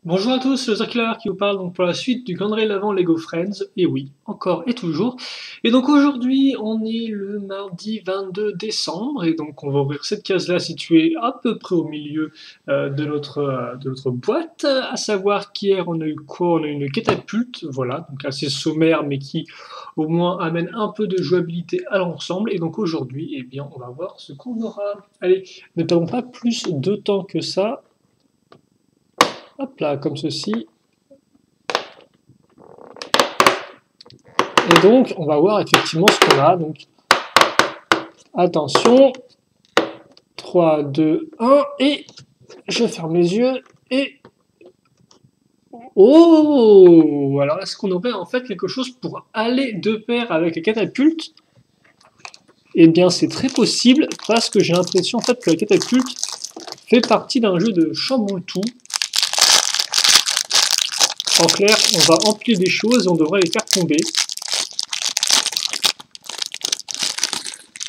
Bonjour à tous, c'est le Killer qui vous parle donc pour la suite du calendrier l'Avent Lego Friends, et oui, encore et toujours. Et donc aujourd'hui, on est le mardi 22 décembre, et donc on va ouvrir cette case-là située à peu près au milieu de notre boîte, à savoir qu'hier on a eu quoi? On a eu une catapulte, voilà, donc assez sommaire, mais qui au moins amène un peu de jouabilité à l'ensemble, et donc aujourd'hui, eh bien, on va voir ce qu'on aura. Allez, ne perdons pas plus de temps que ça. Hop là, comme ceci. Et donc, on va voir effectivement ce qu'on a. Donc, attention. 3, 2, 1. Et je ferme les yeux. Et... Oh! Alors, est-ce qu'on aurait en fait quelque chose pour aller de pair avec la catapulte? Eh bien, c'est très possible, parce que j'ai l'impression en fait que la catapulte fait partie d'un jeu de chamboule-tout. En clair, on va empiler des choses et on devrait les faire tomber.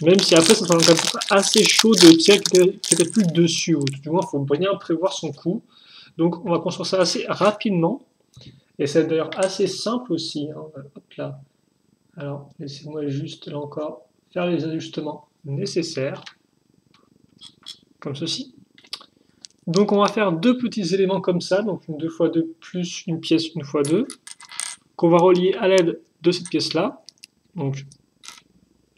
Même si après, ça sera quand même assez chaud de tirer catapulte dessus. Ou du moins, il faut bien prévoir son coup. Donc, on va construire ça assez rapidement. Et c'est d'ailleurs assez simple aussi. Hein. Hop là. Alors, laissez-moi juste, là encore, faire les ajustements nécessaires. Comme ceci. Donc, on va faire deux petits éléments comme ça. Donc, une 2x2 plus une pièce 1x2. Qu'on va relier à l'aide de cette pièce-là. Donc,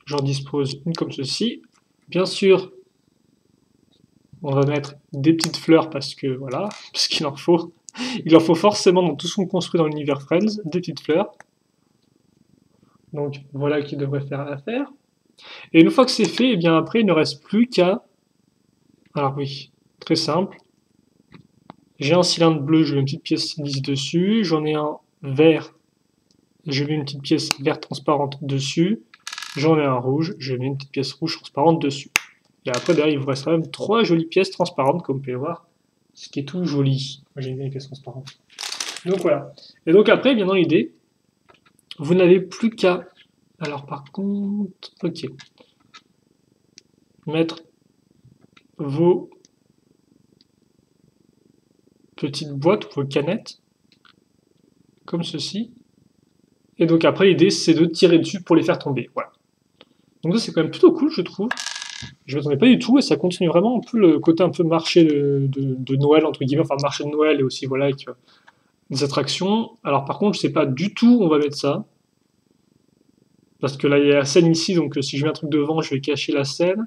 j'en dispose une comme ceci. Bien sûr, on va mettre des petites fleurs parce que voilà, parce qu'il en faut. Il en faut forcément dans tout ce qu'on construit dans l'univers Friends, des petites fleurs. Donc voilà qui devrait faire l'affaire. Et une fois que c'est fait, et bien après il ne reste plus qu'à... Alors oui, très simple. J'ai un cylindre bleu, je mets une petite pièce lisse dessus. J'en ai un vert, je mets une petite pièce verte transparente dessus. J'en ai un rouge, je mets une petite pièce rouge transparente dessus. Et après, derrière, il vous reste quand même trois jolies pièces transparentes, comme vous pouvez voir, ce qui est tout joli. Moi, j'aime bien les pièces transparentes. Donc voilà. Et donc après, bien dans l'idée, vous n'avez plus qu'à... Alors par contre, ok. Mettre vos petites boîtes ou vos canettes, comme ceci. Et donc après, l'idée, c'est de tirer dessus pour les faire tomber. Voilà. Donc ça, c'est quand même plutôt cool, je trouve. Je ne m'attendais pas du tout, et ça continue vraiment un peu le côté un peu marché de Noël, entre guillemets, enfin marché de Noël, et aussi, voilà, avec des attractions. Alors par contre, je sais pas du tout où on va mettre ça. Parce que là, il y a la scène ici, donc si je mets un truc devant, je vais cacher la scène.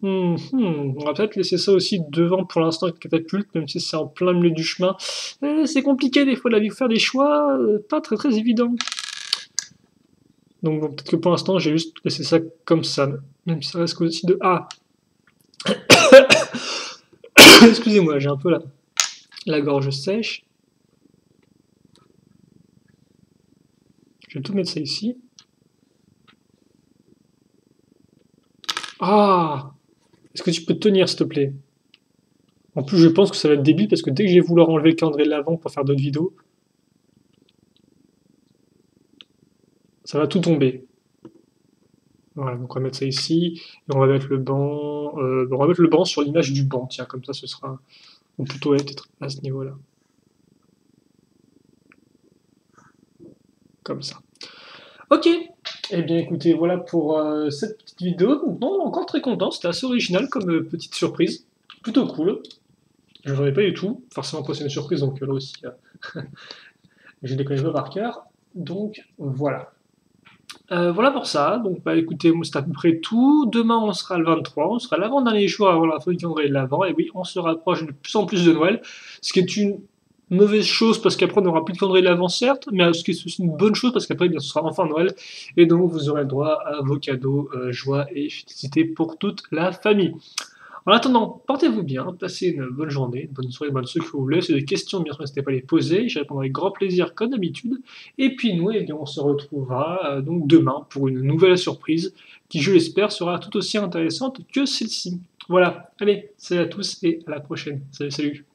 On va peut-être laisser ça aussi devant pour l'instant avec catapulte, même si c'est en plein milieu du chemin. C'est compliqué des fois de la vie, faire des choix pas très très évidents. Donc bon, peut-être que pour l'instant, j'ai juste laissé ça comme ça. Même si ça reste aussi de... Ah excusez-moi, j'ai un peu la gorge sèche. Je vais tout mettre ça ici. Ah! Est-ce que tu peux tenir, s'il te plaît? En plus, je pense que ça va être débile parce que dès que je vais vouloir enlever le calendrier de l'avant pour faire d'autres vidéos, ça va tout tomber. Voilà, donc on va mettre ça ici, et on va mettre le banc, on va mettre le banc sur l'image du banc, tiens, comme ça ce sera, ou plutôt être à ce niveau-là. Comme ça. Ok, eh bien écoutez, voilà pour cette petite vidéo. Non, encore très content, c'était assez original comme petite surprise. Plutôt cool. Je ne pas du tout. Forcément, après, c'est une surprise, donc là aussi, je les connais pas par cœur. Donc voilà. Voilà pour ça. Donc bah écoutez, c'est à peu près tout. Demain, on sera le 23. On sera l'avant-dernier jour avant la fin du calendrier de l'avant. Et oui, on se rapproche de plus en plus de Noël. Ce qui est une mauvaise chose parce qu'après, on n'aura plus de calendrier de l'avant, certes. Mais ce qui est aussi une bonne chose parce qu'après, bien, ce sera enfin Noël. Et donc, vous aurez le droit à vos cadeaux, joie et félicité pour toute la famille. En attendant, portez-vous bien, passez une bonne journée, une bonne soirée, une bonne soirée que vous voulez. Si vous avez des questions, bien sûr, n'hésitez pas à les poser. Je répondrai avec grand plaisir, comme d'habitude. Et puis nous, eh bien, on se retrouvera donc demain pour une nouvelle surprise qui, je l'espère, sera tout aussi intéressante que celle-ci. Voilà, allez, salut à tous et à la prochaine. Salut, salut.